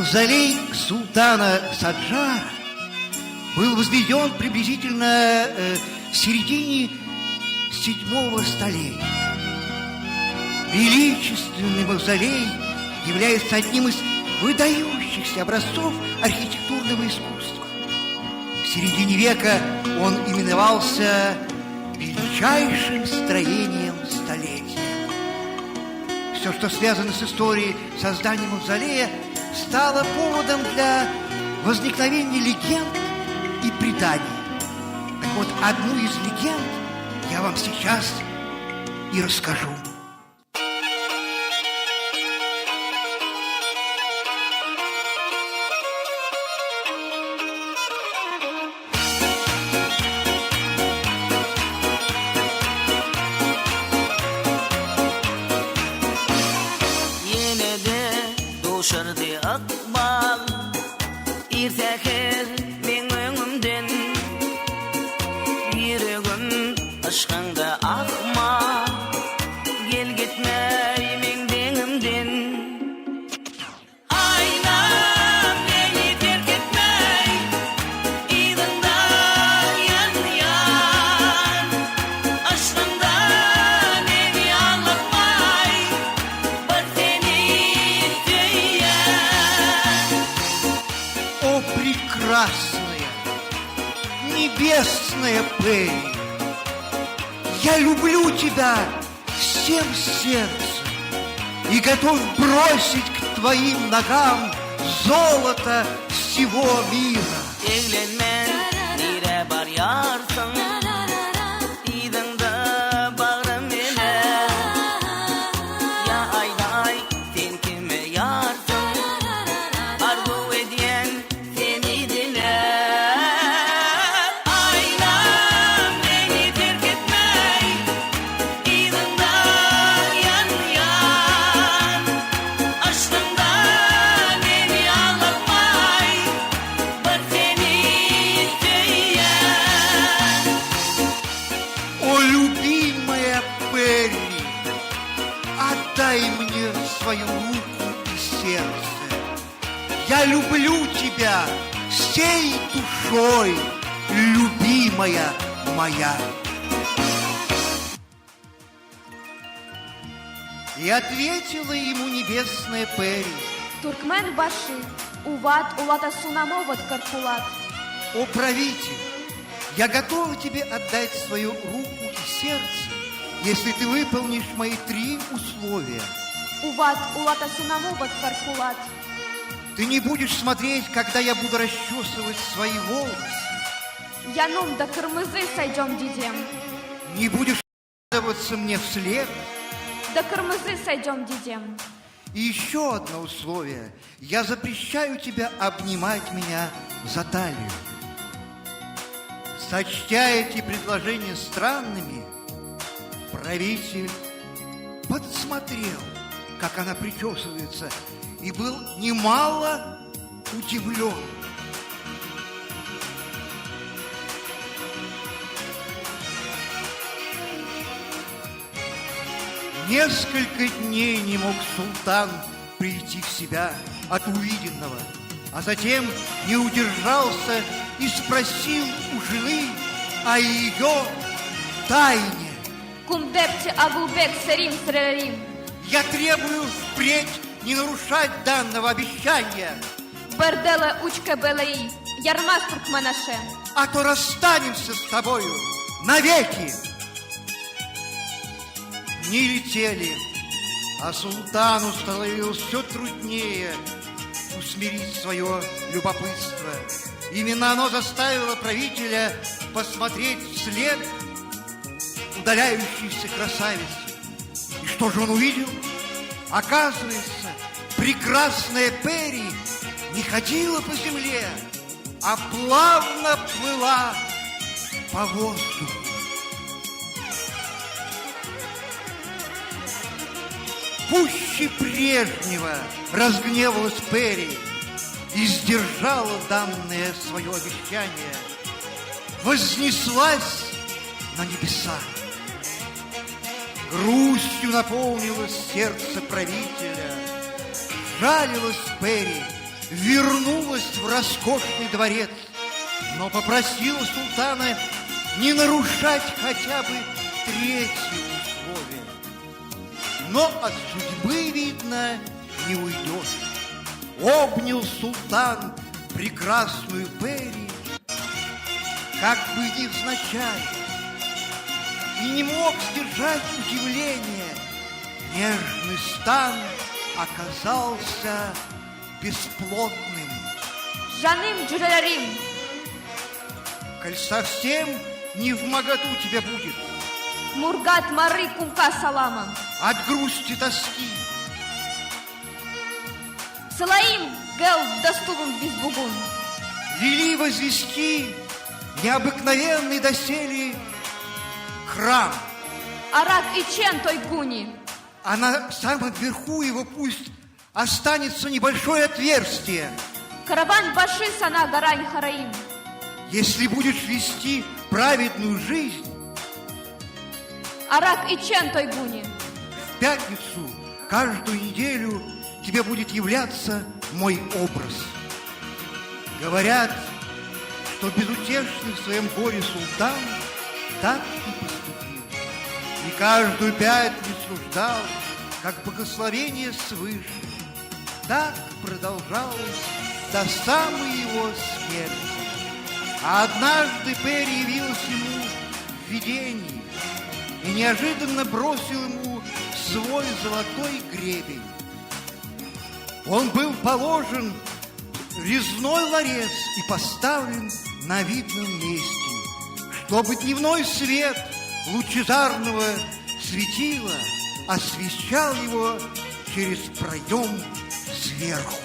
Мавзолей султана Саджара был возведен приблизительно в середине 7-го столетия. Величественный мавзолей является одним из выдающихся образцов архитектурного искусства. В середине века он именовался величайшим строением столетия. Все, что связано с историей создания мавзолея, стало поводом для возникновения легенд и преданий. Так вот, одну из легенд я вам сейчас и расскажу. Şardı akbal İrteker men öňümden Yüregim aşkanda akma Gel gitmey men deňimden Aynam meni terk etmey Ýygynda yan Aşkında meni anlatmay Bir seni О, прекрасная, небесная Пэри, я люблю тебя всем сердцем и готов бросить к твоим ногам золото всего мира. Evlenmen nire bar yarsın İdinde bağrım ile Ya ayday sen kime yarsın Arzu ediyen seni diler Aynam beni terk etmey İdinde yan Aşkında beni anlatmay Bir seni isteyen О, любимая Пэри, отдай мне свою руку и сердце. Я люблю тебя всей душой, любимая моя. И ответила ему небесная Пэри: Туркмен башы, уват улата сунамоват карпулат. о, правитель, я готова тебе отдать свою руку и сердце, если ты выполнишь мои 3 условия. Уват улата сунамоват карпулат. Ты не будешь смотреть, когда я буду расчесывать свои волосы, Янум да кырмызы сайдем дидем. не будешь радоваться мне вслед. Да кырмызы сайдем дидем. И еще одно условие. Я запрещаю тебе обнимать меня за талию. Сочтя эти предложения странными, правитель подсмотрел, как она причесывается, и был немало удивлен. Несколько дней не мог султан прийти в себя от увиденного, а затем не удержался и спросил у жены о ее тайне. Кумдепче агулбек сарим срарим. Я требую впредь не нарушать данного обещания, Берделе учка белеи. Ярмас туркманаше. а то расстанемся с тобою навеки. Дни летели, а султану становилось все труднее усмирить свое любопытство. Именно оно заставило правителя посмотреть вслед удаляющейся красавицы. И что же он увидел? Оказывается, прекрасная Пэри не ходила по земле, а плавно плыла по воздуху. Пуще прежнего разгневалась Пэри и сдержала данное свое обещание. Вознеслась на небеса. Грустью наполнилось сердце правителя. Жалилась Пэри вернулась в роскошный дворец, но попросила султана не нарушать хотя бы третье условие. Но от судьбы, видно, не уйдешь. Обнял султан прекрасную Пери, как бы невзначай, и не мог сдержать удивление. Нежный стан оказался бесплодным. Жаным Джураларим, Коль совсем не вмоготу тебе будет Мургат Мары Кумка Салама, от грусти тоски, Салаим Гел Доступен Безбугун, вели возвести необыкновенный доселе храм, Арак и Чен той Гуни, а на самом верху его пусть останется небольшое отверстие. Караван Баши Сана Гарань Хараим, Если будешь вести праведную жизнь, Арак и Чен той Гуни, в пятницу каждую неделю тебе будет являться мой образ. Говорят, что безутешный в своем горе султан так и поступил. И каждую пятницу ждал, как благословение свыше. Так продолжалось до самой его смерти. А однажды Пери явилась ему в видении и неожиданно бросил ему свой золотой гребень. Он был положен в резной ларец и поставлен на видном месте, чтобы дневной свет лучезарного светила освещал его через проем сверху.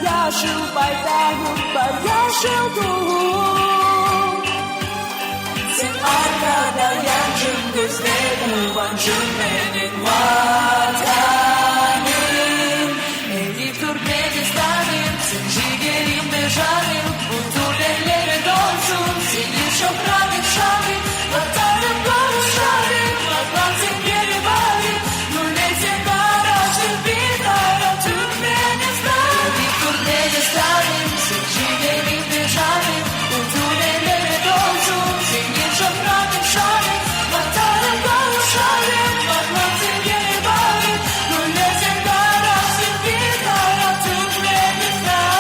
Yaşıl bayrağın var, yaşıl doğum. Sen arkada yancım, gözlerim vancım, benim vatanım. Elif dur beni stanım, sen ciğerimde canım. Bu turneleri dolsun, senin şofranın şahım. Vatanım kavuşarım, vatanım geri varım. Nurletin garajın bir ara tüm beni stanım. Elif dur beni stanım, sen ciğerimde canım. Bu turneleri dolsun, senin şofranın şahım. Vatanım kavuşarım, vatanım geri varım. Nurletin garajın bir ara tüm beni stanım.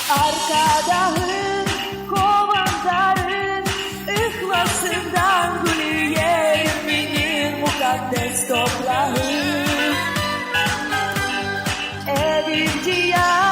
Arkadahın, kovandarın, ihlasından gülü yeriminin mukaddes toprağı. Evimci ya